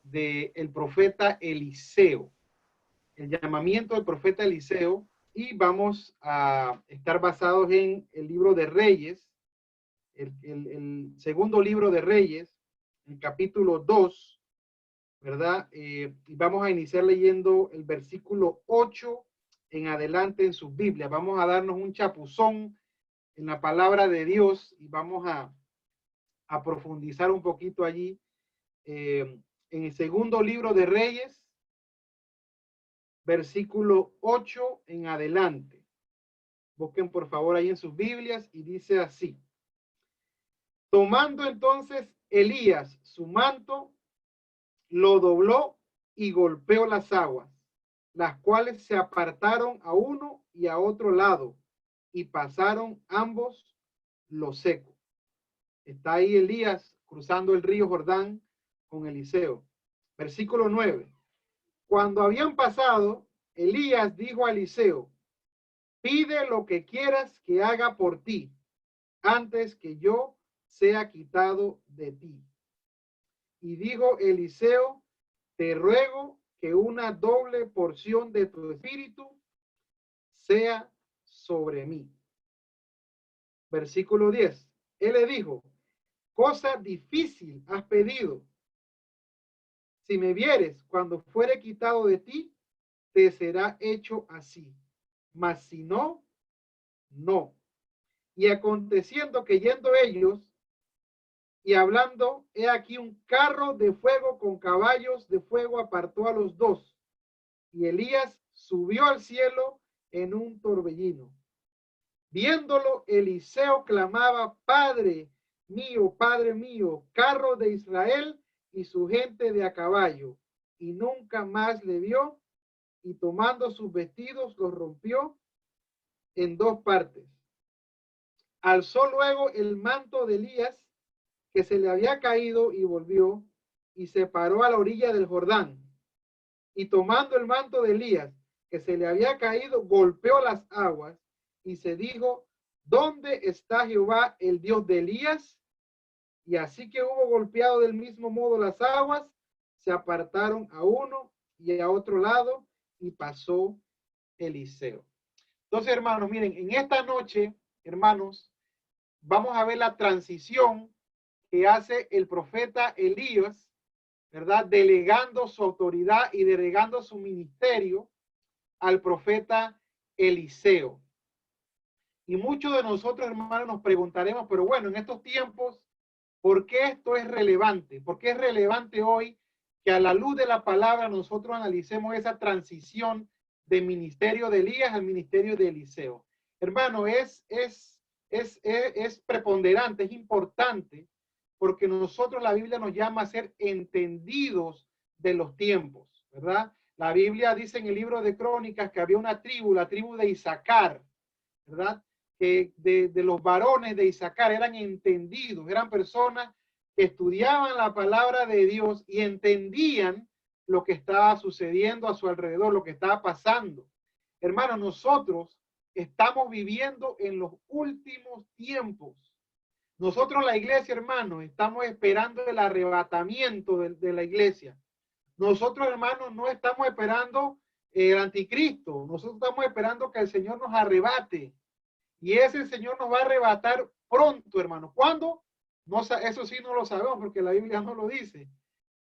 del profeta Eliseo, el llamamiento del profeta Eliseo, y vamos a estar basados en el libro de Reyes, el segundo libro de Reyes, el capítulo 2, ¿verdad? Y vamos a iniciar leyendo el versículo 8 en adelante en sus Biblias. Vamos a darnos un chapuzón en la palabra de Dios y vamos a profundizar un poquito allí. En el segundo libro de Reyes, versículo 8 en adelante. Busquen por favor ahí en sus Biblias y dice así. Tomando entonces Elías su manto, lo dobló y golpeó las aguas, las cuales se apartaron a uno y a otro lado, y pasaron ambos lo seco. Está ahí Elías cruzando el río Jordán con Eliseo. Versículo 9. Cuando habían pasado, Elías dijo a Eliseo, pide lo que quieras que haga por ti, antes que yo sea quitado de ti. Y dijo Eliseo, te ruego que una doble porción de tu espíritu sea sobre mí. Versículo 10. Él le dijo, cosa difícil has pedido. Si me vieres cuando fuere quitado de ti, te será hecho así. Mas si no, no. Y aconteciendo que yendo ellos y hablando, he aquí un carro de fuego con caballos de fuego apartó a los dos. Y Elías subió al cielo en un torbellino. Viéndolo, Eliseo clamaba, Padre mío, carro de Israel y su gente de a caballo. Y nunca más le vio, y tomando sus vestidos los rompió en dos partes. Alzó luego el manto de Elías, que se le había caído, y volvió, y se paró a la orilla del Jordán. Y tomando el manto de Elías, que se le había caído, golpeó las aguas, y se dijo, ¿dónde está Jehová, el Dios de Elías? Y así que hubo golpeado del mismo modo las aguas, se apartaron a uno y a otro lado, y pasó Eliseo. Entonces, hermanos, miren, en esta noche, hermanos, vamos a ver la transición que hace el profeta Elías, ¿verdad? Delegando su autoridad y delegando su ministerio al profeta Eliseo. Y muchos de nosotros, hermanos, nos preguntaremos, pero bueno, en estos tiempos, ¿por qué esto es relevante? ¿Por qué es relevante hoy que a la luz de la palabra nosotros analicemos esa transición del ministerio de Elías al ministerio de Eliseo? Hermano, es preponderante, es importante, porque nosotros, la Biblia nos llama a ser entendidos de los tiempos, ¿verdad? La Biblia dice en el libro de Crónicas que había una tribu, la tribu de Isaacar, ¿verdad? Que de los varones de Isaacar eran entendidos, eran personas que estudiaban la palabra de Dios y entendían lo que estaba sucediendo a su alrededor, lo que estaba pasando. Hermanos, nosotros estamos viviendo en los últimos tiempos. Nosotros, la iglesia, hermanos, estamos esperando el arrebatamiento de la iglesia. Nosotros, hermanos, no estamos esperando el anticristo. Nosotros estamos esperando que el Señor nos arrebate. Y ese Señor nos va a arrebatar pronto, hermano. ¿Cuándo? No, eso sí no lo sabemos porque la Biblia no lo dice.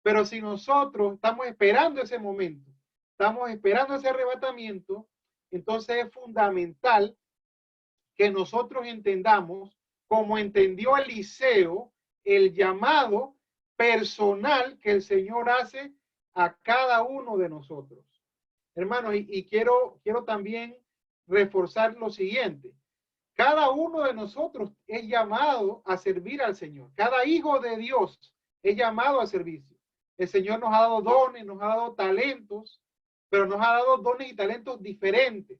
Pero si nosotros estamos esperando ese momento, estamos esperando ese arrebatamiento, entonces es fundamental que nosotros entendamos, como entendió Eliseo, el llamado personal que el Señor hace a cada uno de nosotros. Hermano, y quiero también reforzar lo siguiente. Cada uno de nosotros es llamado a servir al Señor. Cada hijo de Dios es llamado a servicio. El Señor nos ha dado dones, nos ha dado talentos, pero nos ha dado dones y talentos diferentes.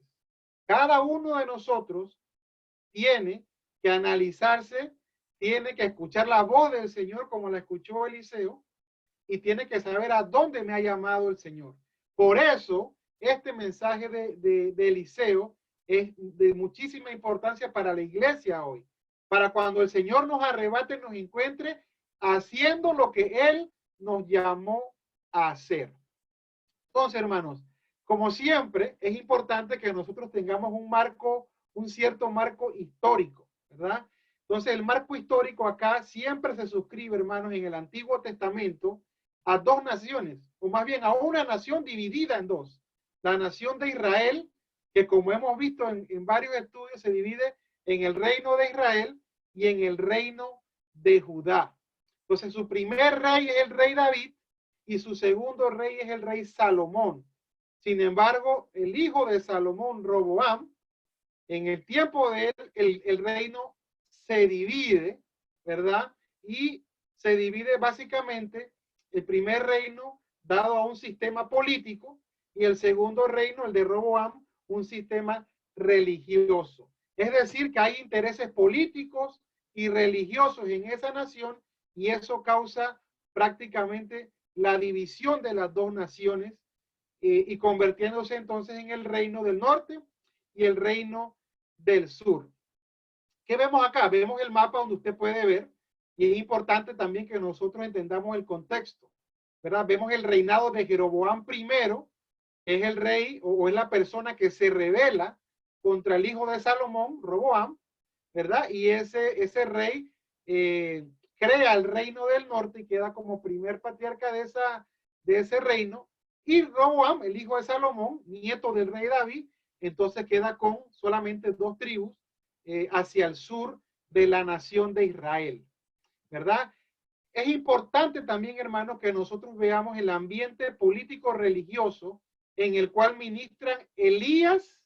Cada uno de nosotros tiene que analizarse, tiene que escuchar la voz del Señor como la escuchó Eliseo y tiene que saber a dónde me ha llamado el Señor. Por eso, este mensaje de Eliseo es de muchísima importancia para la iglesia hoy, para cuando el Señor nos arrebate, nos encuentre haciendo lo que Él nos llamó a hacer. Entonces, hermanos, como siempre, es importante que nosotros tengamos un marco, un cierto marco histórico, ¿verdad? Entonces, el marco histórico acá siempre se suscribe, hermanos, en el Antiguo Testamento a dos naciones, o más bien a una nación dividida en dos. La nación de Israel, que como hemos visto en varios estudios, se divide en el reino de Israel y en el reino de Judá. Entonces, su primer rey es el rey David y su segundo rey es el rey Salomón. Sin embargo, el hijo de Salomón, Roboam, en el tiempo de él, el reino se divide, ¿verdad? Y se divide básicamente el primer reino dado a un sistema político y el segundo reino, el de Roboam, un sistema religioso. Es decir, que hay intereses políticos y religiosos en esa nación y eso causa prácticamente la división de las dos naciones y convirtiéndose entonces en el reino del norte y el reino del sur. ¿Qué vemos acá? Vemos el mapa donde usted puede ver, y es importante también que nosotros entendamos el contexto, ¿verdad? Vemos el reinado de Jeroboam primero, es el rey o es la persona que se rebela contra el hijo de Salomón, Roboam, ¿verdad? Y ese rey crea el reino del norte y queda como primer patriarca de ese reino. Y Roboam, el hijo de Salomón, nieto del rey David, entonces queda con solamente dos tribus hacia el sur de la nación de Israel, ¿verdad? Es importante también, hermanos, que nosotros veamos el ambiente político religioso en el cual ministran Elías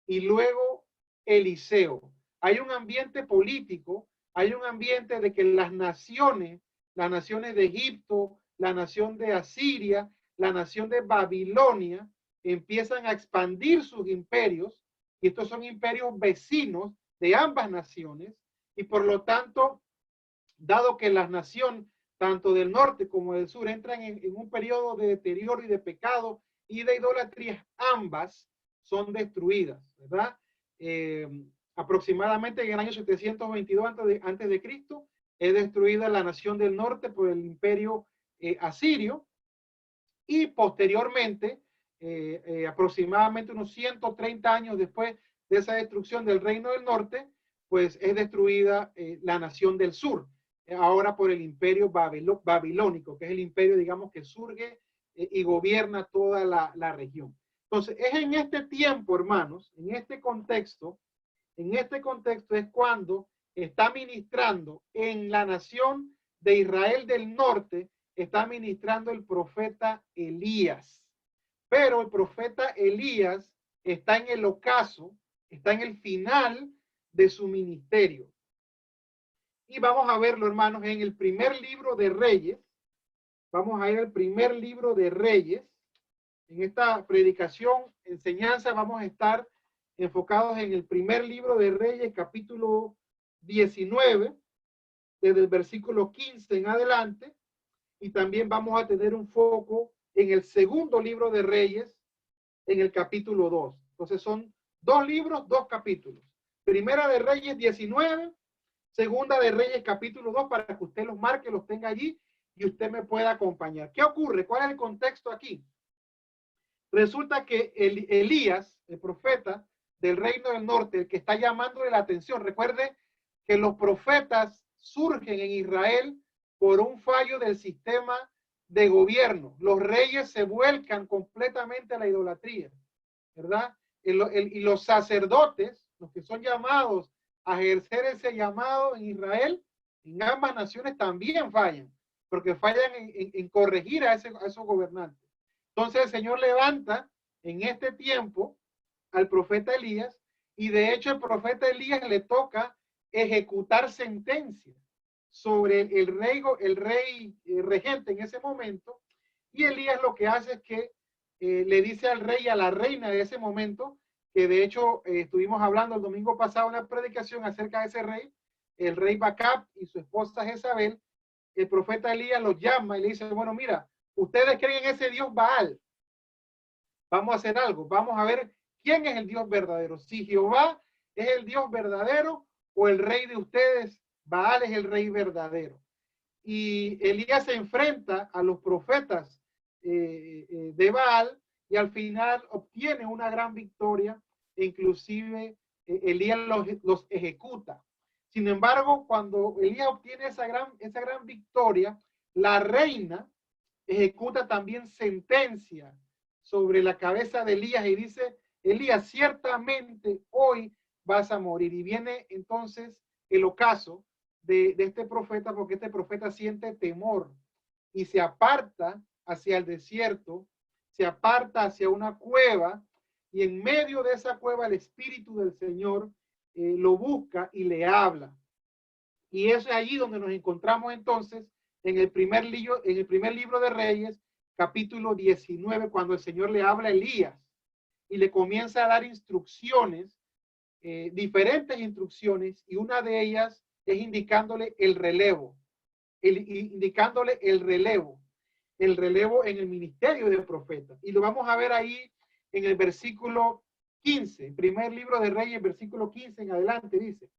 y luego Eliseo. Hay un ambiente político, hay un ambiente de que las naciones de Egipto, la nación de Asiria, la nación de Babilonia, empiezan a expandir sus imperios, y estos son imperios vecinos de ambas naciones, y por lo tanto, dado que las naciones, tanto del norte como del sur, entran en un periodo de deterioro y de pecado y de idolatría, ambas son destruidas, ¿verdad? Aproximadamente en el año 722 antes de Cristo, es destruida la nación del norte por el imperio asirio, y posteriormente, aproximadamente unos 130 años después de esa destrucción del reino del norte, pues es destruida la nación del sur, ahora por el imperio babilónico, que es el imperio, digamos, que surge y gobierna toda la región. Entonces, es en este tiempo, hermanos, en este contexto es cuando está ministrando en la nación de Israel del norte, está ministrando el profeta Elías. Pero el profeta Elías está en el ocaso, está en el final de su ministerio. Y vamos a verlo, hermanos, en el primer libro de Reyes. Vamos a ir al primer libro de Reyes. En esta predicación, enseñanza, vamos a estar enfocados en el primer libro de Reyes, capítulo 19, desde el versículo 15 en adelante, y también vamos a tener un foco en el segundo libro de Reyes, en el capítulo 2. Entonces son dos libros, dos capítulos. Primera de Reyes 19, segunda de Reyes capítulo 2, para que usted los marque, los tenga allí y usted me pueda acompañar. ¿Qué ocurre? ¿Cuál es el contexto aquí? Resulta que Elías, el profeta del reino del norte, el que está llamando la atención, recuerde que los profetas surgen en Israel por un fallo del sistema de gobierno. Los reyes se vuelcan completamente a la idolatría, ¿verdad? Y los sacerdotes, los que son llamados a ejercer ese llamado en Israel, en ambas naciones también fallan, porque fallan en corregir a esos gobernantes. Entonces el Señor levanta en este tiempo al profeta Elías, y de hecho el profeta Elías le toca ejecutar sentencia sobre el rey regente en ese momento, y Elías lo que hace es que le dice al rey y a la reina de ese momento, que de hecho estuvimos hablando el domingo pasado en una predicación acerca de ese rey, el rey Bacab y su esposa Jezabel. El profeta Elías los llama y le dice, bueno, mira, ustedes creen en ese Dios Baal. Vamos a hacer algo. Vamos a ver quién es el Dios verdadero. Si Jehová es el Dios verdadero o el rey de ustedes, Baal es el rey verdadero. y Elías se enfrenta a los profetas de Baal y al final obtiene una gran victoria e inclusive Elías los ejecuta. Sin embargo, cuando Elías obtiene esa gran victoria, la reina ejecuta también sentencia sobre la cabeza de Elías y dice, Elías, ciertamente hoy vas a morir. Y viene entonces el ocaso de este profeta, porque este profeta siente temor y se aparta hacia el desierto, se aparta hacia una cueva, y en medio de esa cueva el Espíritu del Señor lo busca y le habla. Y es allí donde nos encontramos entonces en el primer libro de Reyes, capítulo 19, cuando el Señor le habla a Elías y le comienza a dar instrucciones, diferentes instrucciones, y una de ellas es indicándole el relevo, el relevo en el ministerio del profeta. Y lo vamos a ver ahí en el versículo 15, el primer libro de Reyes, versículo 15 en adelante, dice,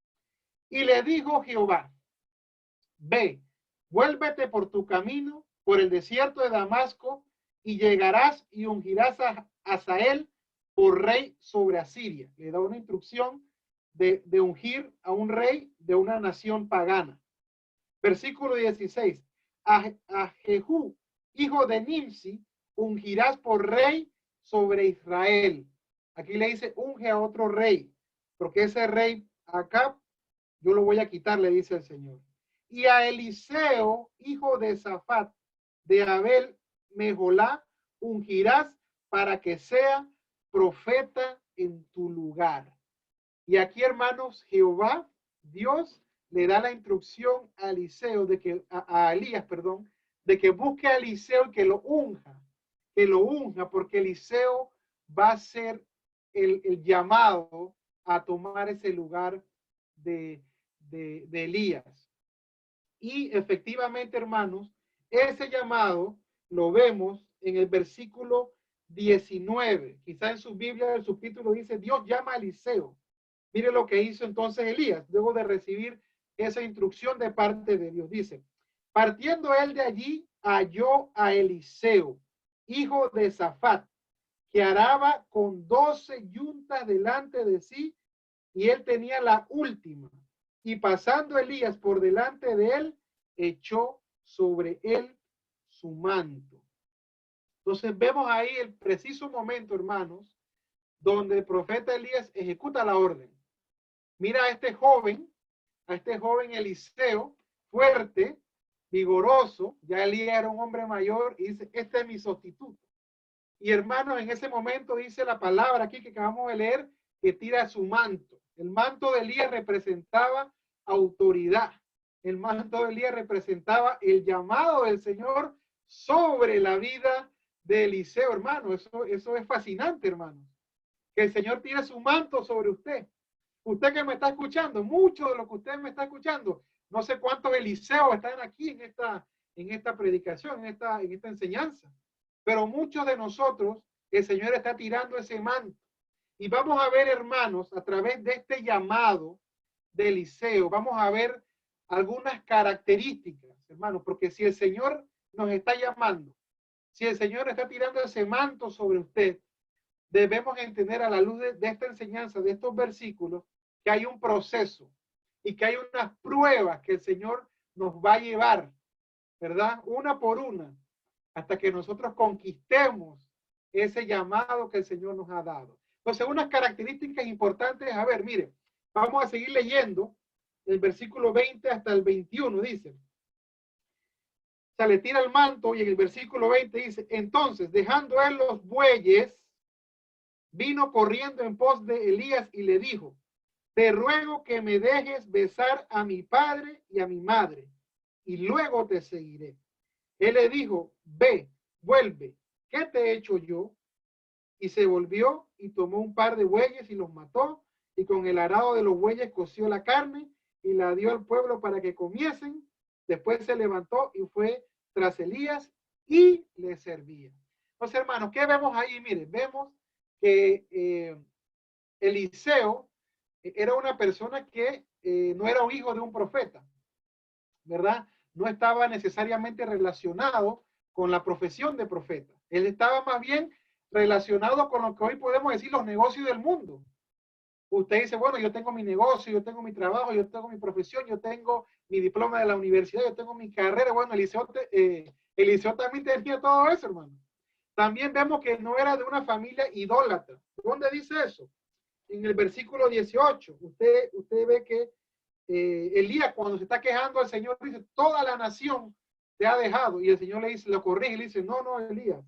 y le dijo Jehová, ve, vuélvete por tu camino, por el desierto de Damasco, y llegarás y ungirás a Hazael por rey sobre Asiria. Le da una instrucción de ungir a un rey de una nación pagana. Versículo 16. A Jehú, hijo de Nimsi, ungirás por rey sobre Israel. Aquí le dice, unge a otro rey, porque ese rey acá, yo lo voy a quitar, le dice el Señor. Y a Eliseo, hijo de Safat, de Abel Mejolá, ungirás para que sea profeta en tu lugar. Y aquí, hermanos, Jehová, Dios, le da la instrucción a Eliseo, a Elías, perdón, de que busque a Eliseo y que lo unja, porque Eliseo va a ser el llamado a tomar ese lugar de Elías. Y efectivamente, hermanos, ese llamado lo vemos en el versículo 19. Quizá en su Biblia el subtítulo dice, Dios llama a Eliseo. Mire lo que hizo entonces Elías, luego de recibir esa instrucción de parte de Dios. Dice, partiendo él de allí, halló a Eliseo, hijo de Safat, que araba con 12 yuntas delante de sí, y él tenía la última. Y pasando Elías por delante de él, echó sobre él su manto. Entonces vemos ahí el preciso momento, hermanos, donde el profeta Elías ejecuta la orden. Mira a este joven Eliseo, fuerte, vigoroso, ya Elías era un hombre mayor, y dice, este es mi sustituto. Y hermanos, en ese momento dice la palabra aquí que acabamos de leer, que tira su manto. El manto de Elías representaba autoridad. El manto de Elías representaba el llamado del Señor sobre la vida de Eliseo, hermano. Eso es fascinante, hermano. Que el Señor tire su manto sobre usted. Usted que me está escuchando, mucho de lo que usted me está escuchando, no sé cuántos Eliseos están aquí en esta predicación, en esta enseñanza, pero muchos de nosotros, el Señor está tirando ese manto. Y vamos a ver, hermanos, a través de este llamado de Eliseo, vamos a ver algunas características, hermanos, porque si el Señor nos está llamando, si el Señor está tirando ese manto sobre usted, debemos entender a la luz de esta enseñanza, de estos versículos, que hay un proceso y que hay unas pruebas que el Señor nos va a llevar, ¿verdad? Una por una, hasta que nosotros conquistemos ese llamado que el Señor nos ha dado. Entonces, unas características importantes, a ver, mire, vamos a seguir leyendo el versículo 20 hasta el 21, dice. O sea, le tira el manto y en el versículo 20 dice, entonces, dejando él los bueyes, vino corriendo en pos de Elías y le dijo, te ruego que me dejes besar a mi padre y a mi madre, y luego te seguiré. Él le dijo, ve, vuelve, ¿qué te he hecho yo? Y se volvió y tomó un par de bueyes y los mató, y con el arado de los bueyes coció la carne y la dio al pueblo para que comiesen. Después se levantó y fue tras Elías y le servía. Entonces, hermanos, ¿qué vemos ahí? Miren, vemos que Eliseo era una persona que no era un hijo de un profeta, ¿verdad? no estaba necesariamente relacionado con la profesión de profeta. Él estaba más bien relacionado con lo que hoy podemos decir los negocios del mundo. Usted dice, bueno, yo tengo mi negocio, yo tengo mi trabajo, yo tengo mi profesión, yo tengo mi diploma de la universidad, yo tengo mi carrera. Bueno, Eliseo también tenía todo eso, hermano. También vemos que no era de una familia idólatra. ¿Dónde dice eso? En el versículo 18. Usted ve que Elías, cuando se está quejando al Señor, dice, toda la nación te ha dejado. Y el Señor le dice, lo corrige y le dice, no, no, Elías.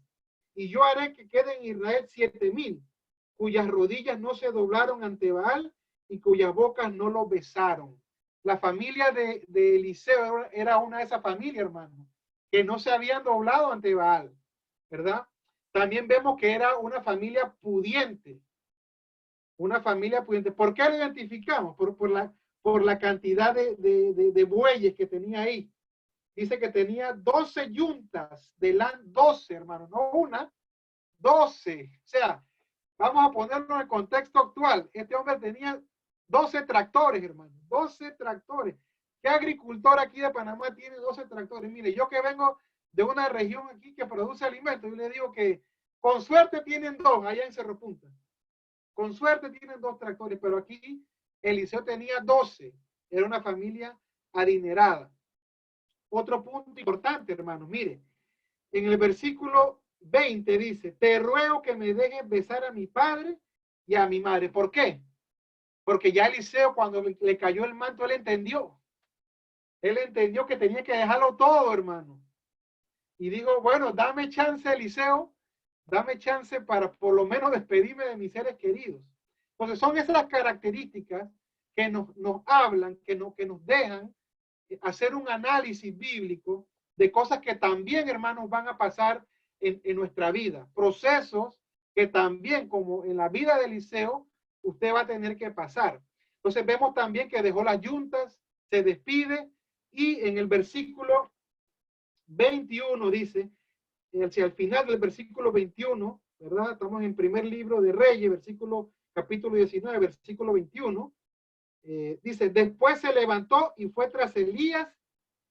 Y yo haré que queden en Israel 7,000, cuyas rodillas no se doblaron ante Baal y cuyas bocas no lo besaron. La familia de Eliseo era una de esas familias, hermano, que no se habían doblado ante Baal, ¿verdad? También vemos que era una familia pudiente. Una familia pudiente. ¿Por qué lo identificamos? Por la cantidad de bueyes que tenía ahí. Dice que tenía 12 yuntas de land, 12, hermano, no una, 12. O sea, vamos a ponerlo en el contexto actual. Este hombre tenía 12 tractores, hermano, 12 tractores. ¿Qué agricultor aquí de Panamá tiene 12 tractores? Mire, yo que vengo de una región aquí que produce alimentos, yo le digo que con suerte tienen 2 allá en Cerro Punta. Con suerte tienen 2 tractores, pero aquí Eliseo tenía 12. Era una familia adinerada. Otro punto importante, hermanos, mire, en el versículo 20 dice, te ruego que me dejes besar a mi padre y a mi madre. ¿Por qué? Porque ya Eliseo, cuando le cayó el manto, él entendió. Él entendió que tenía que dejarlo todo, hermano. Y digo, bueno, dame chance, Eliseo, dame chance para por lo menos despedirme de mis seres queridos. Entonces son esas características que nos hablan, que nos dejan hacer un análisis bíblico de cosas que también, hermanos, van a pasar en nuestra vida. Procesos que también, como en la vida de Eliseo, usted va a tener que pasar. Entonces vemos también que dejó las yuntas, se despide y en el versículo 21 dice, hacia el final del versículo 21, ¿verdad? Estamos en primer libro de Reyes, capítulo 19, versículo 21. Dice, después se levantó y fue tras Elías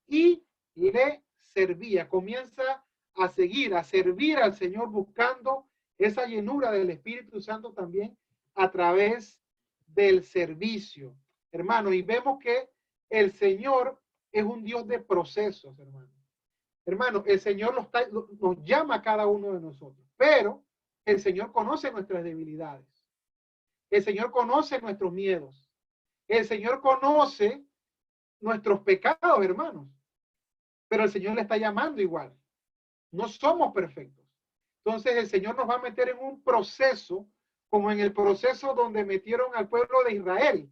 y le servía. Comienza a servir al Señor buscando esa llenura del Espíritu Santo también a través del servicio, hermano. Y vemos que el Señor es un Dios de procesos, hermano. Hermano, el Señor nos llama a cada uno de nosotros, pero el Señor conoce nuestras debilidades. El Señor conoce nuestros miedos. El Señor conoce nuestros pecados, hermanos. Pero el Señor le está llamando igual. No somos perfectos. Entonces el Señor nos va a meter en un proceso, como en el proceso donde metieron al pueblo de Israel,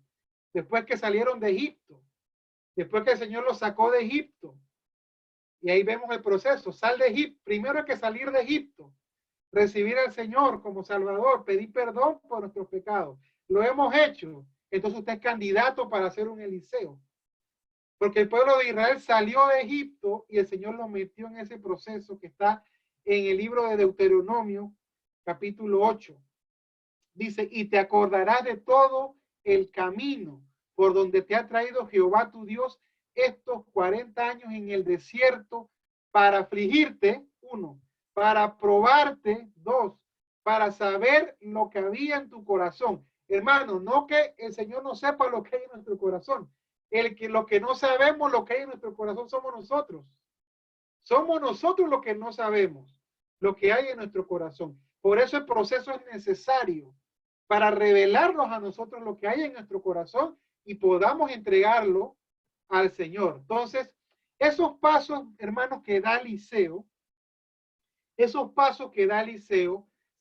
después que salieron de Egipto, después que el Señor los sacó de Egipto. Y ahí vemos el proceso. Sal de Egipto. Primero hay que salir de Egipto, recibir al Señor como Salvador, pedir perdón por nuestros pecados. Lo hemos hecho. Entonces usted es candidato para ser un Eliseo. Porque el pueblo de Israel salió de Egipto y el Señor lo metió en ese proceso que está en el libro de Deuteronomio, capítulo 8. Dice, y te acordarás de todo el camino por donde te ha traído Jehová tu Dios estos 40 años en el desierto para afligirte, 1, para probarte, 2, para saber lo que había en tu corazón. Hermano, no que el Señor no sepa lo que hay en nuestro corazón. Lo que no sabemos lo que hay en nuestro corazón somos nosotros. Somos nosotros los que no sabemos lo que hay en nuestro corazón. Por eso el proceso es necesario para revelarnos a nosotros lo que hay en nuestro corazón y podamos entregarlo al Señor. Entonces, esos pasos, hermanos, que da Eliseo,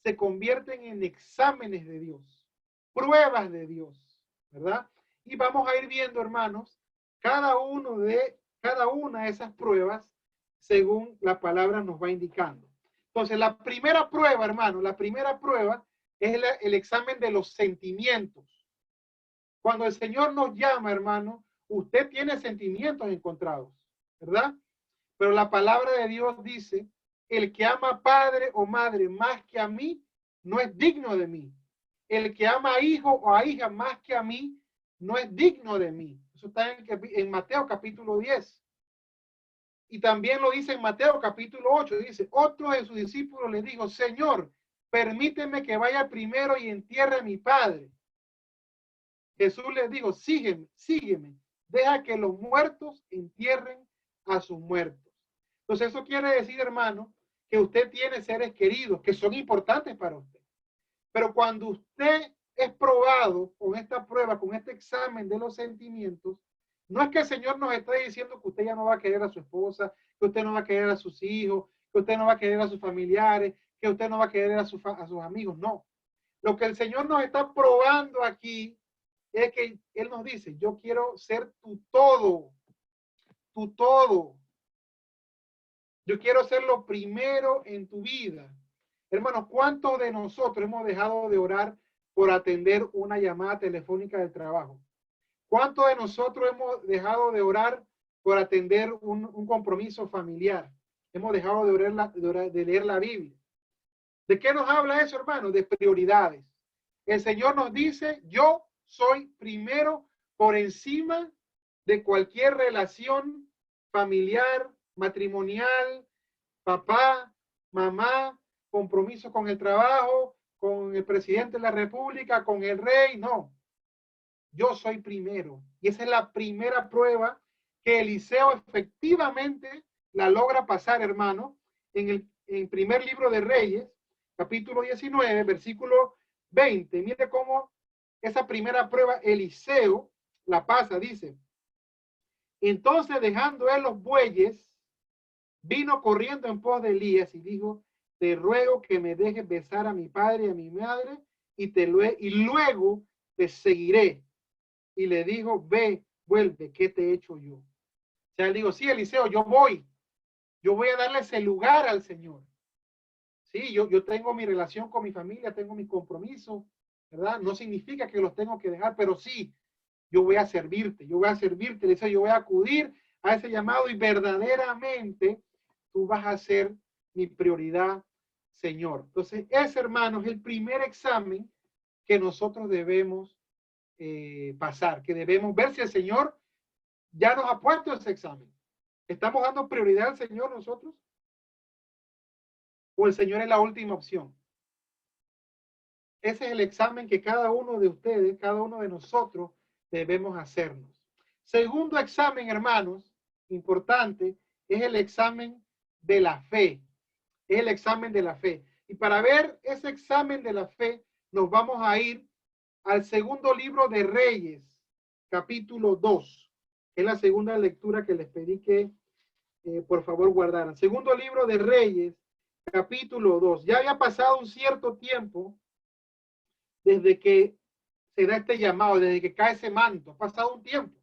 se convierten en exámenes de Dios, pruebas de Dios, ¿verdad? Y vamos a ir viendo, hermanos, cada una de esas pruebas según la palabra nos va indicando. Entonces, la primera prueba, hermano, es el examen de los sentimientos. Cuando el Señor nos llama, hermano, usted tiene sentimientos encontrados, ¿verdad? Pero la palabra de Dios dice, el que ama a padre o madre más que a mí, no es digno de mí. El que ama a hijo o a hija más que a mí, no es digno de mí. Eso está en Mateo capítulo 10. Y también lo dice en Mateo capítulo 8, dice, otro de sus discípulos le dijo, Señor, permíteme que vaya primero y entierre a mi padre. Jesús les dijo, sígueme, sígueme, deja que los muertos entierren a sus muertos. Entonces eso quiere decir, hermano, que usted tiene seres queridos que son importantes para usted. Pero cuando usted es probado con esta prueba, con este examen de los sentimientos, no es que el Señor nos esté diciendo que usted ya no va a querer a su esposa, que usted no va a querer a sus hijos, que usted no va a querer a sus familiares, que usted no va a querer a sus amigos. No. Lo que el Señor nos está probando aquí es que Él nos dice, yo quiero ser tu todo, tu todo. Yo quiero ser lo primero en tu vida. Hermanos, ¿cuántos de nosotros hemos dejado de orar por atender una llamada telefónica del trabajo? ¿Cuántos de nosotros hemos dejado de orar por atender un compromiso familiar? Hemos dejado de leer la Biblia. ¿De qué nos habla eso, hermano? De prioridades. El Señor nos dice, yo soy primero por encima de cualquier relación familiar, matrimonial, papá, mamá, compromiso con el trabajo, con el presidente de la República, con el rey. No, yo soy primero. Y esa es la primera prueba que Eliseo efectivamente la logra pasar, hermano, en el primer libro de Reyes, capítulo 19, versículo 20. Mire cómo esa primera prueba Eliseo la pasa, dice. Entonces, dejando él los bueyes, vino corriendo en pos de Elías y dijo, te ruego que me dejes besar a mi padre y a mi madre y luego te seguiré. Y le dijo, ve, vuelve, ¿qué te he hecho yo? O sea, él dijo, sí, Eliseo, yo voy a darle ese lugar al Señor. Sí, yo tengo mi relación con mi familia, tengo mi compromiso, ¿verdad? No significa que los tengo que dejar, pero sí, yo voy a servirte, Eliseo, yo voy a acudir a ese llamado y verdaderamente tú vas a ser mi prioridad, Señor. Entonces, ese, hermano, es el primer examen que nosotros debemos pasar, que debemos ver si el Señor ya nos ha puesto ese examen. ¿Estamos dando prioridad al Señor nosotros? ¿O el Señor es la última opción? Ese es el examen que cada uno de ustedes, cada uno de nosotros debemos hacernos. Segundo examen, hermanos, importante, es el examen de la fe. Es el examen de la fe. Y para ver ese examen de la fe, nos vamos a ir al segundo libro de Reyes, capítulo 2. Es la segunda lectura que les pedí que por favor guardaran. Segundo libro de Reyes, capítulo 2. Ya había pasado un cierto tiempo desde que se da este llamado, desde que cae ese manto. Ha pasado un tiempo.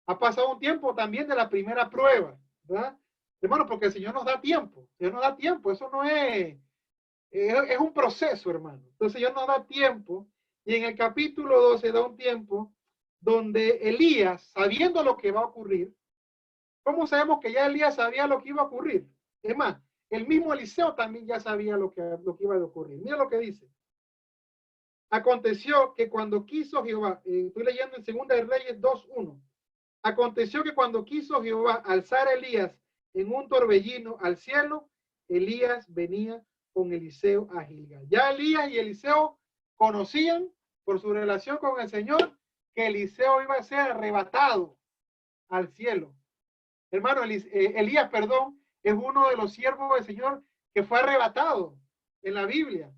Ha pasado un tiempo también de la primera prueba, ¿verdad? Hermano, porque el Señor nos da tiempo. El Señor nos da tiempo. Eso no es un proceso, hermano. Entonces el Señor nos da tiempo. Y en el capítulo 12 da un tiempo donde Elías, sabiendo lo que va a ocurrir, ¿cómo sabemos que ya Elías sabía lo que iba a ocurrir? Es más, el mismo Eliseo también ya sabía lo que iba a ocurrir. Mira lo que dice. Aconteció que cuando quiso Jehová, estoy leyendo en Segunda de Reyes 2:1. Aconteció que cuando quiso Jehová alzar a Elías en un torbellino al cielo, Elías venía con Eliseo a Gilgal. Ya Elías y Eliseo conocían por su relación con el Señor que Eliseo iba a ser arrebatado al cielo. Hermano, Elías, perdón, es uno de los siervos del Señor que fue arrebatado en la Biblia,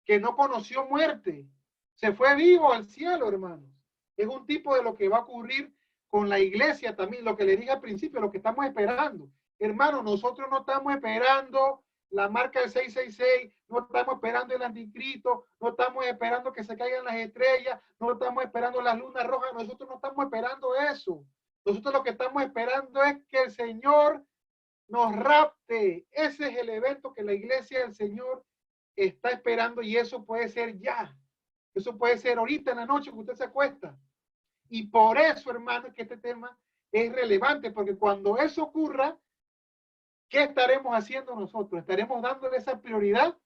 que no conoció muerte, se fue vivo al cielo, hermanos. Es un tipo de lo que va a ocurrir con la iglesia también, lo que le dije al principio, lo que estamos esperando. Hermano, nosotros no estamos esperando la marca del 666, no estamos esperando el anticristo, no estamos esperando que se caigan las estrellas, no estamos esperando las lunas rojas, nosotros no estamos esperando eso. Nosotros lo que estamos esperando es que el Señor nos rapte. Ese es el evento que la iglesia del Señor está esperando y eso puede ser ya. Eso puede ser ahorita en la noche que usted se acuesta. Y por eso, hermano, que este tema es relevante, porque cuando eso ocurra, ¿qué estaremos haciendo nosotros? ¿Estaremos dándole esa prioridad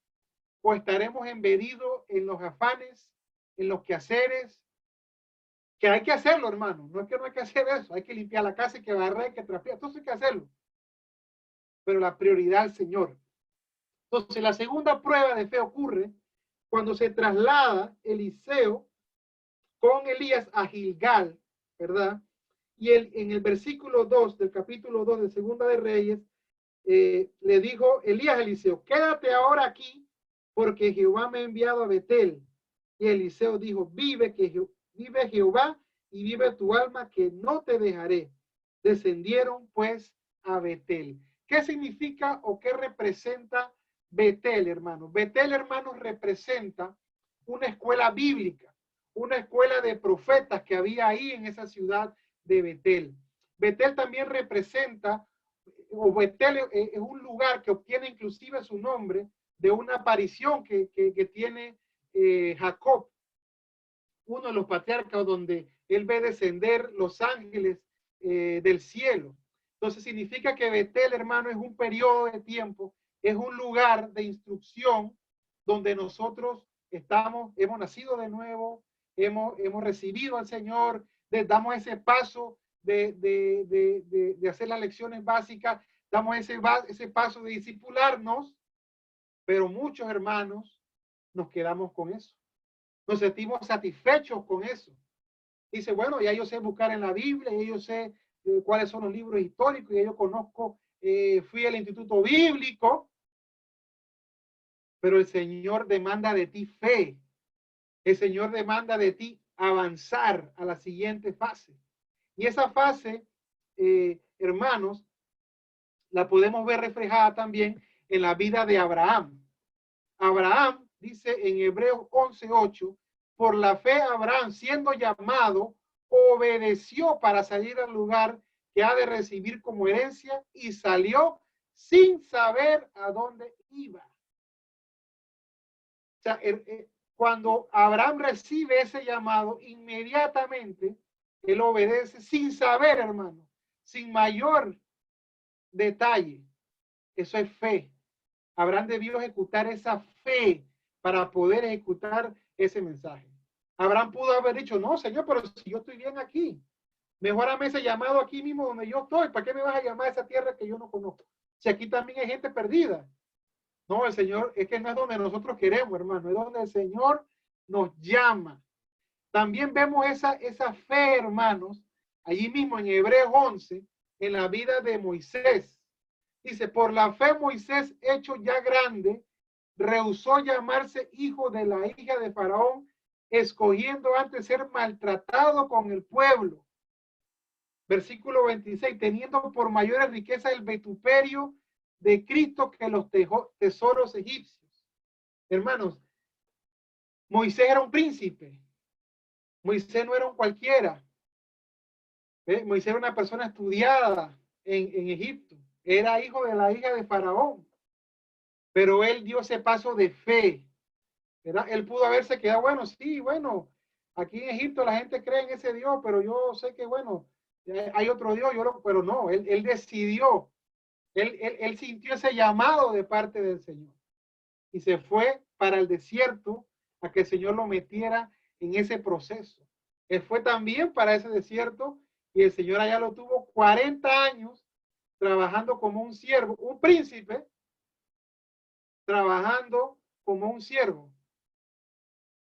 o estaremos embedidos en los afanes, en los quehaceres? Que hay que hacerlo, hermano. No es que no hay que hacer eso. Hay que limpiar la casa, hay que barrer, hay que trapear. Entonces hay que hacerlo. pero la prioridad al Señor. Entonces, la segunda prueba de fe ocurre cuando se traslada Eliseo con Elías a Gilgal, ¿verdad? Y en el versículo 2 del capítulo 2 de Segunda de Reyes, le dijo Elías a Eliseo, quédate ahora aquí, porque Jehová me ha enviado a Betel. Y Eliseo dijo, vive Jehová y vive tu alma, que no te dejaré. Descendieron pues a Betel. ¿Qué significa o qué representa Betel, hermanos? Betel, hermanos, representa una escuela bíblica, una escuela de profetas que había ahí en esa ciudad de Betel. Betel también representa, o Betel es un lugar que obtiene inclusive su nombre de una aparición que tiene Jacob, uno de los patriarcas, donde él ve descender los ángeles del cielo. Entonces significa que Betel, hermano, es un periodo de tiempo, es un lugar de instrucción donde nosotros hemos nacido de nuevo, hemos recibido al Señor, damos ese paso de hacer las lecciones básicas, damos ese paso de discipularnos, pero muchos hermanos nos quedamos con eso. Nos sentimos satisfechos con eso. Dice, bueno, ya yo sé buscar en la Biblia, ya yo sé cuáles son los libros históricos, ya yo conozco, fui al instituto bíblico, pero el Señor demanda de ti fe. El Señor demanda de ti avanzar a la siguiente fase. Y esa fase, hermanos, la podemos ver reflejada también en la vida de Abraham. Abraham, dice en Hebreos 11:8, por la fe Abraham, siendo llamado, obedeció para salir al lugar que ha de recibir como herencia y salió sin saber a dónde iba. O sea, cuando Abraham recibe ese llamado, inmediatamente él obedece sin saber, hermano, sin mayor detalle. Eso es fe. Abraham debió ejecutar esa fe para poder ejecutar ese mensaje. Abraham pudo haber dicho, no, Señor, pero si yo estoy bien aquí, mejorame ese llamado aquí mismo donde yo estoy. ¿Para qué me vas a llamar a esa tierra que yo no conozco? Si aquí también hay gente perdida. No, el Señor, es que no es donde nosotros queremos, hermano, es donde el Señor nos llama. También vemos esa fe, hermanos, allí mismo en Hebreos 11, en la vida de Moisés. Dice, por la fe Moisés, hecho ya grande, rehusó llamarse hijo de la hija de Faraón, escogiendo antes ser maltratado con el pueblo. Versículo 26, teniendo por mayores riquezas el vituperio de Cristo que los tesoros egipcios. Hermanos, Moisés era un príncipe. Moisés no era un cualquiera. Moisés era una persona estudiada en Egipto. Era hijo de la hija de Faraón. Pero él dio ese paso de fe, ¿verdad? Él pudo haberse quedado, bueno, sí, bueno, aquí en Egipto la gente cree en ese Dios, pero yo sé que, bueno, hay otro Dios, pero no, él decidió, él sintió ese llamado de parte del Señor y se fue para el desierto a que el Señor lo metiera en ese proceso. Él fue también para ese desierto y el Señor allá lo tuvo 40 años trabajando como un siervo, un príncipe, trabajando como un siervo,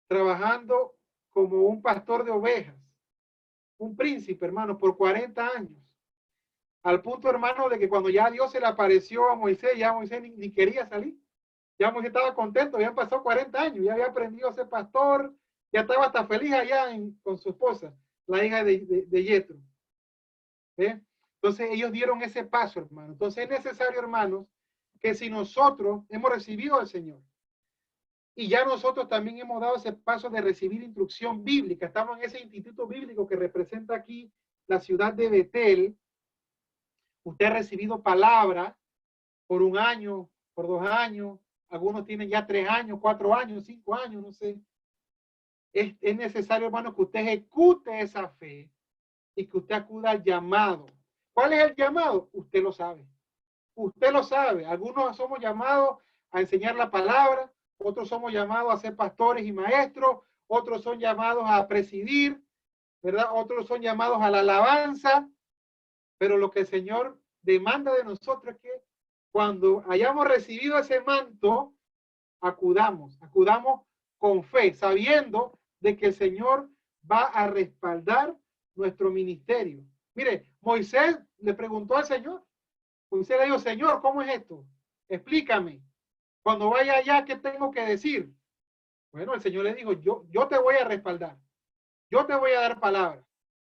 trabajando como un pastor de ovejas, un príncipe, hermano, por 40 años. Al punto, hermano, de que cuando ya Dios se le apareció a Moisés, ya Moisés ni quería salir. Ya Moisés estaba contento, ya pasó 40 años, ya había aprendido a ser pastor, ya estaba hasta feliz allá con su esposa, la hija de Yetro. Entonces ellos dieron ese paso, hermano. Entonces es necesario, hermanos, que si nosotros hemos recibido al Señor y ya nosotros también hemos dado ese paso de recibir instrucción bíblica, estamos en ese instituto bíblico que representa aquí la ciudad de Betel, usted ha recibido palabra por 1 año, por 2 años, algunos tienen ya 3 años, 4 años, 5 años, no sé. Es necesario, hermano, que usted ejecute esa fe y que usted acuda al llamado. ¿Cuál es el llamado? Usted lo sabe. Usted lo sabe. Algunos somos llamados a enseñar la palabra, otros somos llamados a ser pastores y maestros, otros son llamados a presidir, ¿verdad? Otros son llamados a la alabanza, pero lo que el Señor demanda de nosotros es que cuando hayamos recibido ese manto, acudamos con fe, sabiendo de que el Señor va a respaldar nuestro ministerio. Mire, Moisés le preguntó al Señor. Moisés le dijo, Señor, ¿cómo es esto? Explícame. Cuando vaya allá, ¿qué tengo que decir? Bueno, el Señor le dijo, yo te voy a respaldar. Yo te voy a dar palabras.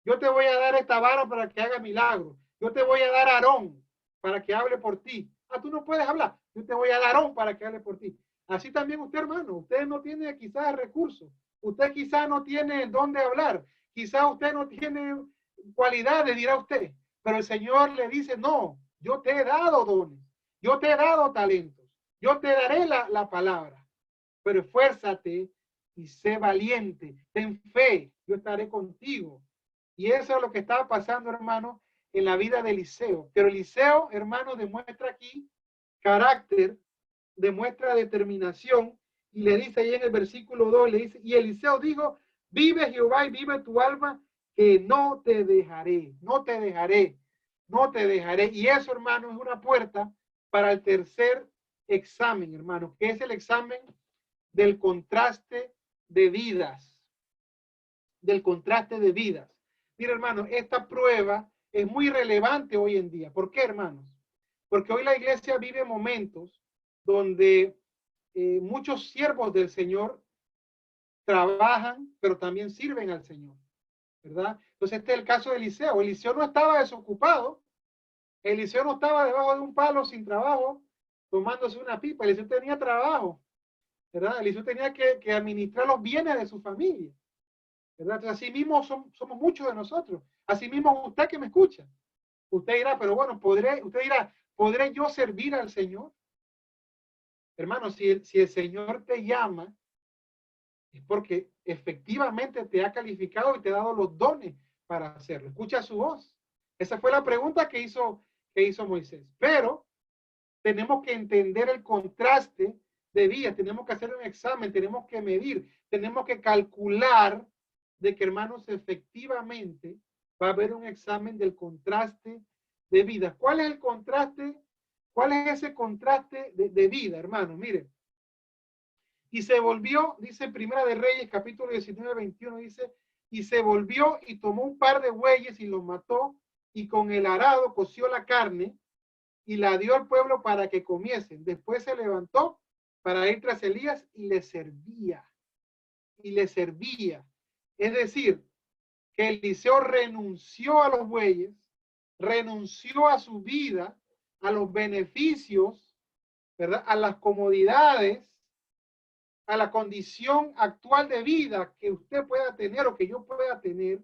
Yo te voy a dar esta vara para que haga milagros. Yo te voy a dar a Aarón para que hable por ti. Ah, tú no puedes hablar. Yo te voy a dar a Aarón para que hable por ti. Así también usted, hermano. Usted no tiene quizás recursos. Usted quizás no tiene dónde hablar. Quizás usted no tiene cualidades, dirá usted. Pero el Señor le dice, no, yo te he dado dones. Yo te he dado talentos. Yo te daré la palabra. Pero esfuérzate y sé valiente. Ten fe. Yo estaré contigo. Y eso es lo que estaba pasando, hermano, en la vida de Eliseo. Pero Eliseo, hermano, demuestra aquí carácter, demuestra determinación, y le dice ahí en el versículo 2, le dice, y Eliseo dijo, vive Jehová y vive tu alma, que no te dejaré, no te dejaré, no te dejaré. Y eso, hermano, es una puerta para el tercer examen, hermano, que es el examen del contraste de vidas, del contraste de vidas. Mira, hermano, esta prueba es muy relevante hoy en día. ¿Por qué, hermanos? Porque hoy la iglesia vive momentos donde muchos siervos del Señor trabajan, pero también sirven al Señor, ¿verdad? Entonces este es el caso de Eliseo. Eliseo no estaba desocupado. Eliseo no estaba debajo de un palo sin trabajo, tomándose una pipa. Eliseo tenía trabajo, ¿verdad? Eliseo tenía que administrar los bienes de su familia, ¿verdad? Entonces, así mismo somos muchos de nosotros. Así mismo usted que me escucha. Usted dirá, pero bueno, usted dirá, ¿podré yo servir al Señor? Hermano, si el Señor te llama, es porque efectivamente te ha calificado y te ha dado los dones para hacerlo. Escucha su voz. Esa fue la pregunta que hizo Moisés. Pero tenemos que entender el contraste de vida, tenemos que hacer un examen, tenemos que medir, tenemos que calcular de que, hermanos, efectivamente va a haber un examen del contraste de vida. ¿Cuál es el contraste? ¿Cuál es ese contraste de vida, hermano? Mire, y se volvió, dice Primera de Reyes, capítulo 19, 21, dice, y se volvió y tomó un par de bueyes y los mató, y con el arado coció la carne, y la dio al pueblo para que comiesen. Después se levantó para ir tras Elías y le servía. Y le servía. Es decir, que Eliseo renunció a los bueyes, renunció a su vida, a los beneficios, ¿verdad? A las comodidades, a la condición actual de vida que usted pueda tener o que yo pueda tener,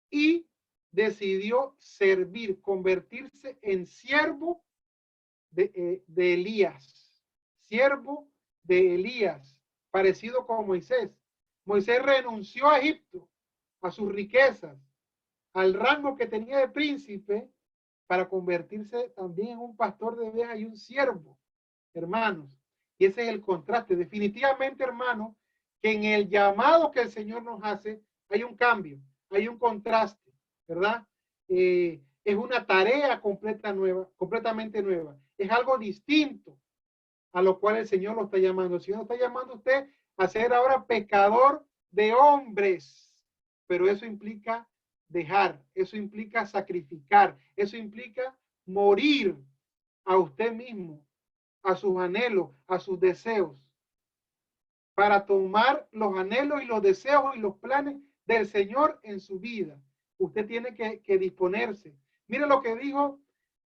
y decidió servir, convertirse en siervo de Elías, siervo de Elías, parecido con Moisés. Moisés renunció a Egipto, a sus riquezas, al rango que tenía de príncipe, para convertirse también en un pastor de ovejas y un siervo, hermanos. Y ese es el contraste. Definitivamente, hermano, que en el llamado que el Señor nos hace hay un cambio, hay un contraste, ¿verdad? Es una tarea completamente nueva. Es algo distinto a lo cual el Señor lo está llamando. El Señor lo está llamando a usted a ser ahora pecador de hombres, pero eso implica dejar, eso implica sacrificar, eso implica morir a usted mismo, a sus anhelos, a sus deseos, para tomar los anhelos y los deseos y los planes del Señor en su vida. Usted tiene que disponerse. Mire lo que dijo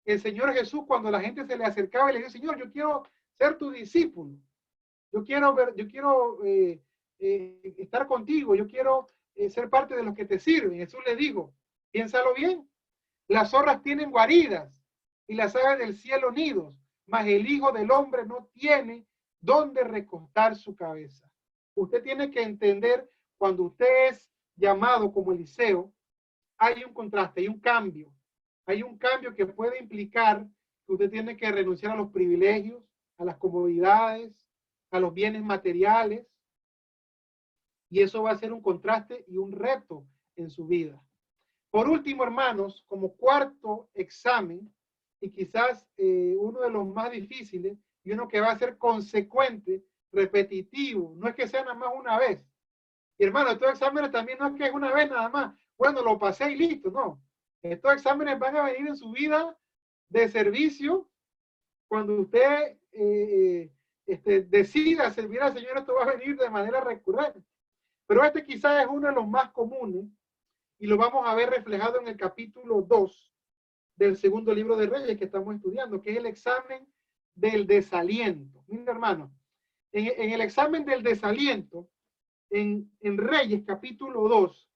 el Señor Jesús cuando la gente se le acercaba y le dijo, Señor, yo quiero ser tu discípulo. Yo quiero estar contigo. Yo quiero ser parte de los que te sirven. Jesús le dijo, piénsalo bien. Las zorras tienen guaridas y las aves del cielo nidos, mas el Hijo del Hombre no tiene dónde recostar su cabeza. Usted tiene que entender, cuando usted es llamado como Eliseo, hay un contraste, hay un cambio. Hay un cambio que puede implicar que usted tiene que renunciar a los privilegios, a las comodidades, a los bienes materiales. Y eso va a ser un contraste y un reto en su vida. Por último, hermanos, como cuarto examen, y quizás uno de los más difíciles y uno que va a ser consecuente, repetitivo. No es que sea nada más una vez. Y hermano, estos exámenes también no es que es una vez nada más. Bueno, lo pasé y listo, no. Estos exámenes van a venir en su vida de servicio. Cuando usted decida servir al Señor, esto va a venir de manera recurrente. Pero este quizás es uno de los más comunes y lo vamos a ver reflejado en el capítulo 2 del segundo libro de Reyes que estamos estudiando, que es el examen del desaliento. Mira, hermano, en el examen del desaliento, en Reyes capítulo 2,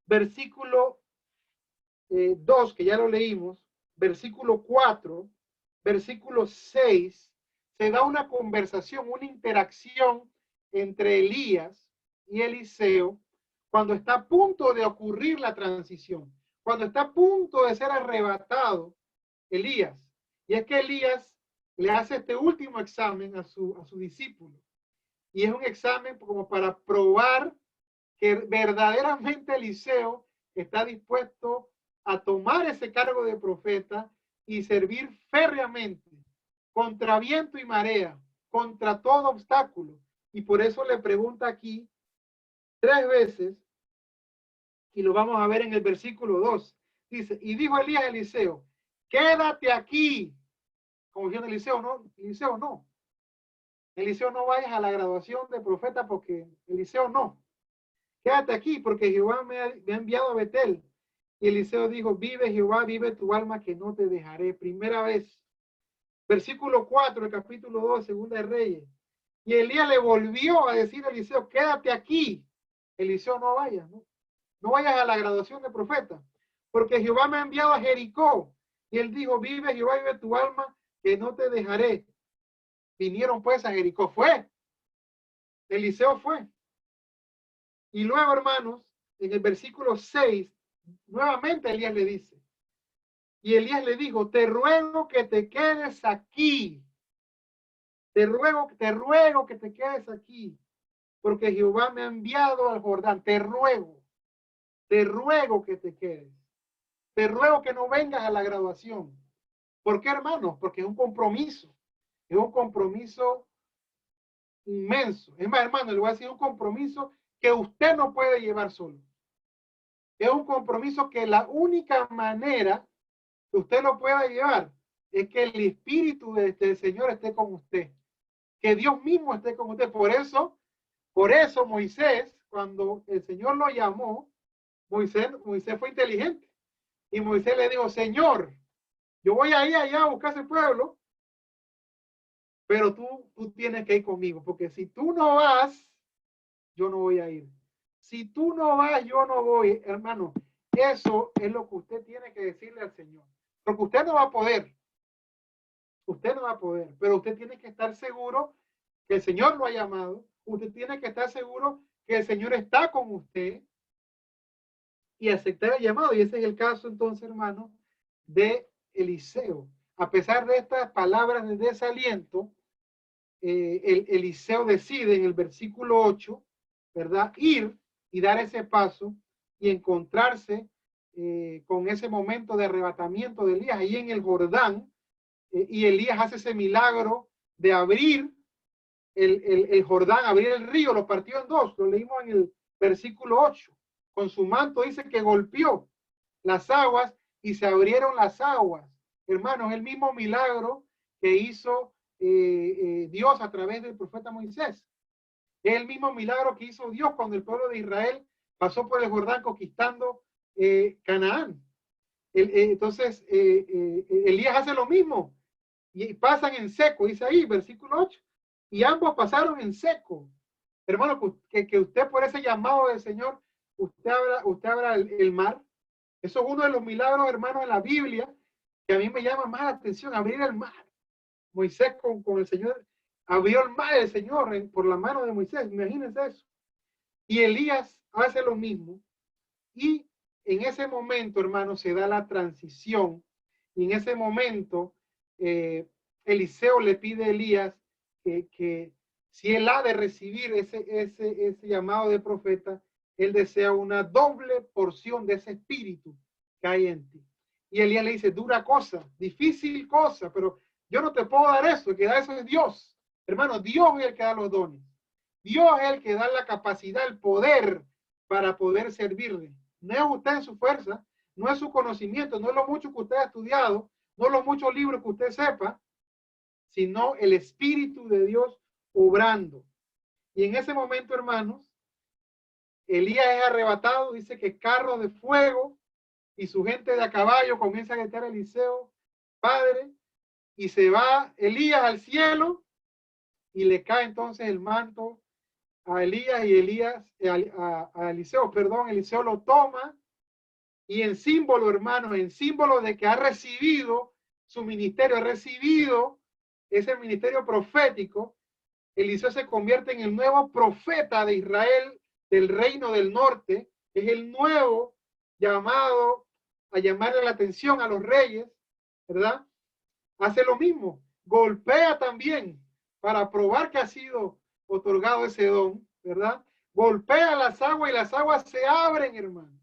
versículo 2, que ya lo leímos, versículo 4, versículo 6, se da una conversación, una interacción entre Elías y Eliseo cuando está a punto de ocurrir la transición, cuando está a punto de ser arrebatado Elías. Y es que Elías le hace este último examen a su discípulo. Y es un examen como para probar que verdaderamente Eliseo está dispuesto a tomar ese cargo de profeta y servir férreamente contra viento y marea, contra todo obstáculo. Y por eso le pregunta aquí 3 veces, y lo vamos a ver en el versículo 2. Dice, y dijo Elías a Eliseo, quédate aquí. Como dijo Eliseo, no, Eliseo no. Eliseo, no vayas a la graduación de profeta porque Eliseo no. Quédate aquí porque Jehová me ha enviado a Betel. Y Eliseo dijo, vive Jehová, vive tu alma que no te dejaré. Primera vez. Versículo 4, el capítulo 2, segunda de Reyes. Y Elías le volvió a decir a Eliseo, quédate aquí. Eliseo, no vayas, no vayas a la graduación de profeta, porque Jehová me ha enviado a Jericó. Y él dijo, vive Jehová, vive tu alma, que no te dejaré. Vinieron pues a Jericó. Fue. Eliseo fue. Y luego, hermanos, en el versículo 6, nuevamente Elías le dice, y Elías le dijo, te ruego que te quedes aquí. Te ruego que te quedes aquí, porque Jehová me ha enviado al Jordán. Te ruego que te quedes. Te ruego que no vengas a la graduación. ¿Por qué, hermanos? Porque es un compromiso inmenso. Es más, hermano, le voy a decir un compromiso que usted no puede llevar solo. Es un compromiso que la única manera que usted lo pueda llevar es que el Espíritu del Señor esté con usted, que Dios mismo esté con usted. Por eso Moisés, cuando el Señor lo llamó, Moisés fue inteligente. Y Moisés le dijo, Señor, yo voy a ir allá a buscar ese pueblo, pero tú tienes que ir conmigo, porque si tú no vas, yo no voy a ir. Si tú no vas, yo no voy, hermano. Eso es lo que usted tiene que decirle al Señor. Porque usted no va a poder. Usted no va a poder, pero usted tiene que estar seguro que el Señor lo ha llamado. Usted tiene que estar seguro que el Señor está con usted y aceptar el llamado. Y ese es el caso, entonces, hermano, de Eliseo. A pesar de estas palabras de desaliento, Eliseo decide en el versículo 8, ¿verdad? Ir y dar ese paso y encontrarse con ese momento de arrebatamiento de Elías ahí en el Jordán, y Elías hace ese milagro de abrir el Jordán, abrir el río, lo partió en dos, lo leímos en el versículo 8. Con su manto dice que golpeó las aguas y se abrieron las aguas. Hermanos, el mismo milagro que hizo Dios a través del profeta Moisés. Es el mismo milagro que hizo Dios cuando el pueblo de Israel pasó por el Jordán conquistando Canaán. Entonces, Elías hace lo mismo y pasan en seco, dice ahí, versículo 8, y ambos pasaron en seco. Hermano, que usted por ese llamado del Señor, usted abra el mar. Eso es uno de los milagros, hermanos, en la Biblia, que a mí me llama más la atención, abrir el mar. Moisés con el Señor, abrió el mar del Señor por la mano de Moisés, imagínense eso. Y Elías hace lo mismo, y en ese momento, hermano, se da la transición, y en ese momento, Eliseo le pide a Elías que si él ha de recibir ese llamado de profeta, él desea una doble porción de ese espíritu que hay en ti. Y Elías le dice, dura cosa, difícil cosa, pero yo no te puedo dar eso, el que da eso es Dios. Hermano, Dios es el que da los dones. Dios es el que da la capacidad, el poder para poder servirle. No es usted en su fuerza, no es su conocimiento, no es lo mucho que usted ha estudiado, no es los muchos libros que usted sepa, sino el Espíritu de Dios obrando. Y en ese momento, hermanos, Elías es arrebatado, dice que carros de fuego y su gente de a caballo comienza a gritar a Eliseo, Padre, y se va Elías al cielo y le cae entonces el manto a Elías y Elías, a Eliseo, perdón, Eliseo lo toma y en símbolo, hermano, en símbolo de que ha recibido su ministerio, ha recibido ese ministerio profético, Eliseo se convierte en el nuevo profeta de Israel, del reino del norte, es el nuevo llamado a llamarle la atención a los reyes, ¿verdad? Hace lo mismo, golpea también para probar que ha sido otorgado ese don, ¿verdad? Golpea las aguas y las aguas se abren, hermano.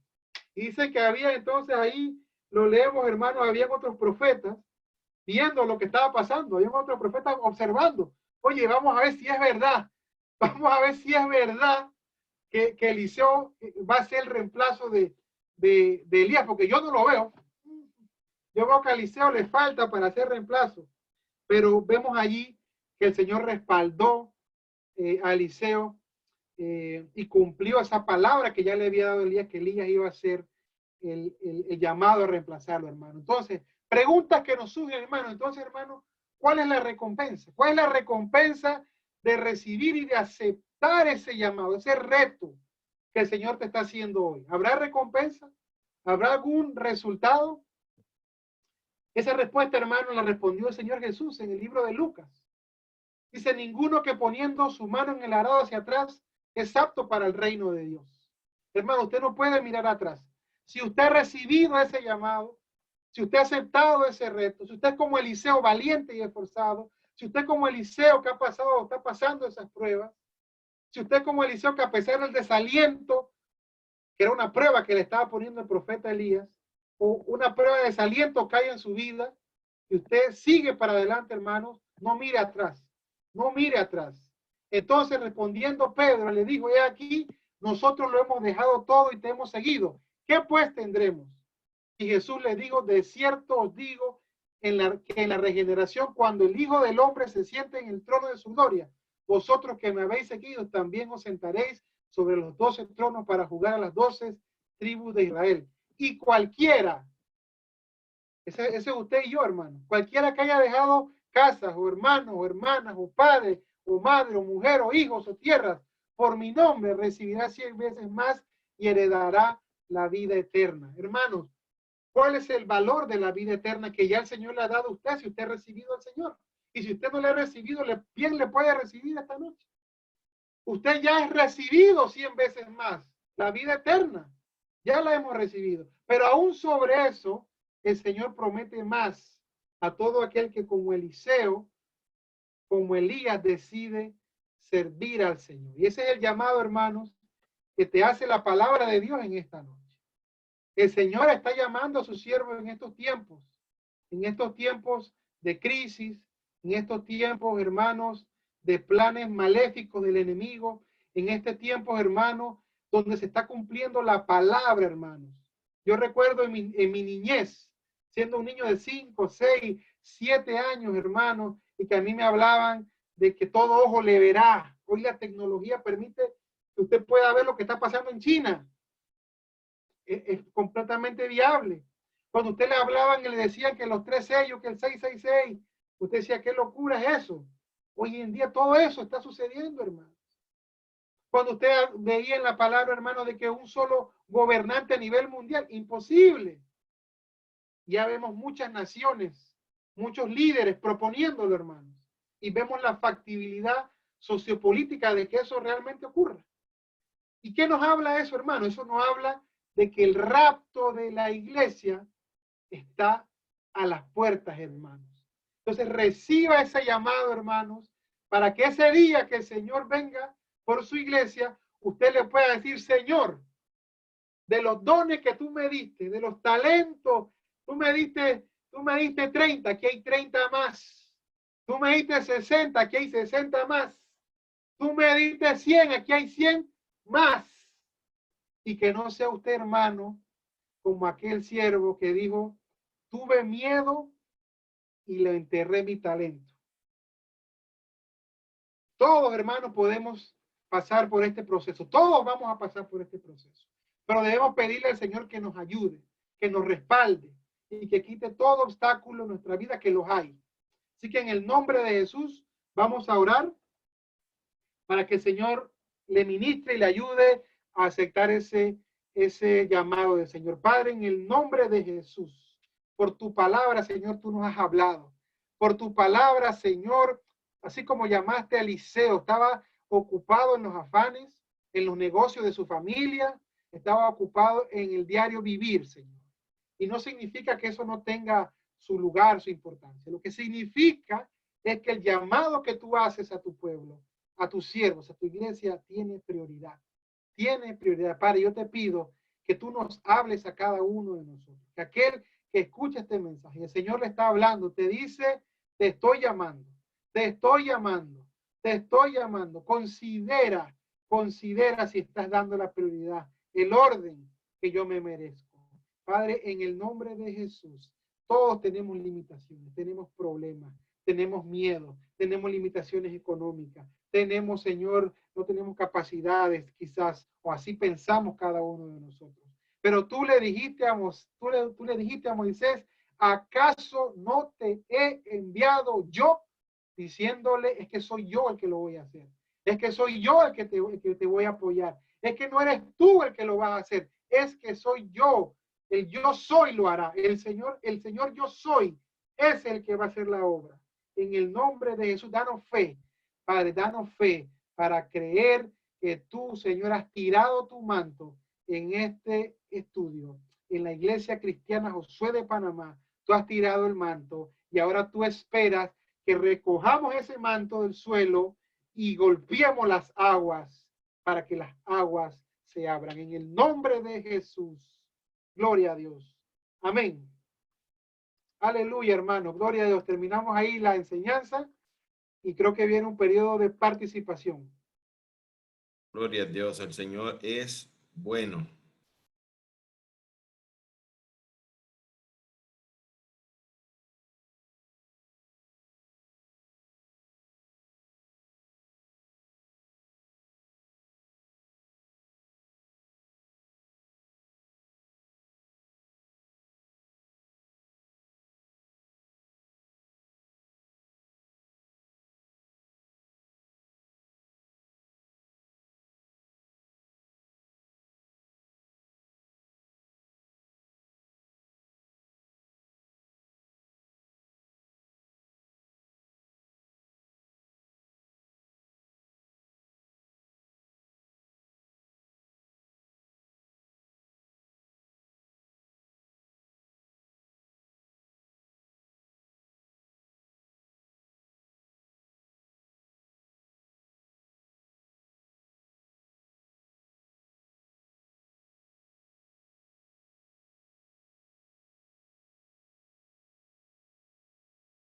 Y dice que había entonces ahí, lo leemos, hermano, habían otros profetas viendo lo que estaba pasando, habían otros profetas observando. Oye, vamos a ver si es verdad, vamos a ver si es verdad que Eliseo va a ser el reemplazo de Elías, porque yo no lo veo. Yo veo que a Eliseo le falta para hacer reemplazo, pero vemos allí que el Señor respaldó a Eliseo y cumplió esa palabra que ya le había dado Elías, que Elías iba a ser el llamado a reemplazarlo, hermano. Entonces, preguntas que nos surgen, hermano. Entonces, hermano, ¿cuál es la recompensa? ¿Cuál es la recompensa de recibir y de aceptar ese llamado, ese reto que el Señor te está haciendo hoy? ¿Habrá recompensa? ¿Habrá algún resultado? Esa respuesta, hermano, la respondió el Señor Jesús en el libro de Lucas. Dice, ninguno que poniendo su mano en el arado hacia atrás es apto para el reino de Dios. Hermano, usted no puede mirar atrás. Si usted ha recibido ese llamado, si usted ha aceptado ese reto, si usted es como Eliseo valiente y esforzado, si usted es como Eliseo que ha pasado o está pasando esas pruebas, si usted es como Eliseo que a pesar del desaliento, que era una prueba que le estaba poniendo el profeta Elías, o una prueba de desaliento cae en su vida, y usted sigue para adelante, hermanos, no mire atrás, no mire atrás. Entonces, respondiendo Pedro, le dijo, he aquí, nosotros lo hemos dejado todo y te hemos seguido. ¿Qué pues tendremos? Y Jesús le dijo, de cierto os digo, que en la regeneración, cuando el Hijo del Hombre se siente en el trono de su gloria, vosotros que me habéis seguido, también os sentaréis sobre los 12 tronos para jugar a las 12 tribus de Israel. Y cualquiera, ese es usted y yo, hermano, cualquiera que haya dejado casas, o hermanos, o hermanas, o padres, o madre, o mujer, o hijos, o tierras, por mi nombre recibirá 100 veces más y heredará la vida eterna. Hermanos, ¿cuál es el valor de la vida eterna que ya el Señor le ha dado a usted si usted ha recibido al Señor? Y si usted no le ha recibido, bien le puede recibir esta noche. Usted ya es recibido 100 veces más, la vida eterna. Ya la hemos recibido. Pero aún sobre eso, el Señor promete más a todo aquel que como Eliseo, como Elías, decide servir al Señor. Y ese es el llamado, hermanos, que te hace la palabra de Dios en esta noche. El Señor está llamando a sus siervos en estos tiempos de crisis, en estos tiempos, hermanos, de planes maléficos del enemigo, en este tiempo, hermanos, donde se está cumpliendo la palabra, hermanos. Yo recuerdo en mi niñez, siendo un niño de 5, 6, 7 años, hermanos, y que a mí me hablaban de que todo ojo le verá. Hoy la tecnología permite que usted pueda ver lo que está pasando en China. Es completamente viable. Cuando usted le hablaban y le decían que los 3 sellos, que el 666, usted decía, qué locura es eso. Hoy en día todo eso está sucediendo, hermano. Cuando usted veía en la palabra, hermano, de que un solo gobernante a nivel mundial, imposible. Ya vemos muchas naciones, muchos líderes proponiéndolo, hermanos. Y vemos la factibilidad sociopolítica de que eso realmente ocurra. ¿Y qué nos habla eso, hermano? Eso nos habla de que el rapto de la iglesia está a las puertas, hermanos. Entonces reciba ese llamado, hermanos, para que ese día que el Señor venga por su iglesia, usted le pueda decir, Señor, de los dones que tú me diste, de los talentos, Tú me diste 30, aquí hay 30 más. Tú me diste 60, aquí hay 60 más. Tú me diste 100, aquí hay 100 más. Y que no sea usted, hermano, como aquel siervo que dijo, tuve miedo y le enterré mi talento. Todos, hermanos, podemos pasar por este proceso. Todos vamos a pasar por este proceso. Pero debemos pedirle al Señor que nos ayude, que nos respalde y que quite todo obstáculo en nuestra vida, que los hay. Así que en el nombre de Jesús vamos a orar para que el Señor le ministre y le ayude a aceptar ese llamado del Señor. Padre, en el nombre de Jesús, por tu palabra, Señor, tú nos has hablado. Por tu palabra, Señor, así como llamaste a Eliseo, estaba ocupado en los afanes, en los negocios de su familia, estaba ocupado en el diario vivir, Señor. Y no significa que eso no tenga su lugar, su importancia. Lo que significa es que el llamado que tú haces a tu pueblo, a tus siervos, a tu iglesia, tiene prioridad. Tiene prioridad. Padre, yo te pido que tú nos hables a cada uno de nosotros. Que aquel que escucha este mensaje, el Señor le está hablando, te dice, te estoy llamando, te estoy llamando, te estoy llamando. Considera si estás dando la prioridad, el orden que yo me merezco. Padre, en el nombre de Jesús, todos tenemos limitaciones, tenemos problemas, tenemos miedo, tenemos limitaciones económicas, tenemos, Señor, no tenemos capacidades quizás, o así pensamos cada uno de nosotros. Pero tú le dijiste a Moisés, ¿acaso no te he enviado yo? Diciéndole, es que soy yo el que lo voy a hacer. Es que soy yo el que te voy a apoyar. Es que no eres tú el que lo vas a hacer. Es que soy yo. El yo soy lo hará. El Señor yo soy es el que va a hacer la obra. En el nombre de Jesús, danos fe. Padre, danos fe para creer que tú, Señor, has tirado tu manto en este estudio, en la Iglesia Cristiana Josué de Panamá. Tú has tirado el manto y ahora tú esperas que recojamos ese manto del suelo y golpeemos las aguas para que las aguas se abran. En el nombre de Jesús. Gloria a Dios. Amén. Aleluya, hermano. Gloria a Dios. Terminamos ahí la enseñanza y creo que viene un periodo de participación. Gloria a Dios. El Señor es bueno.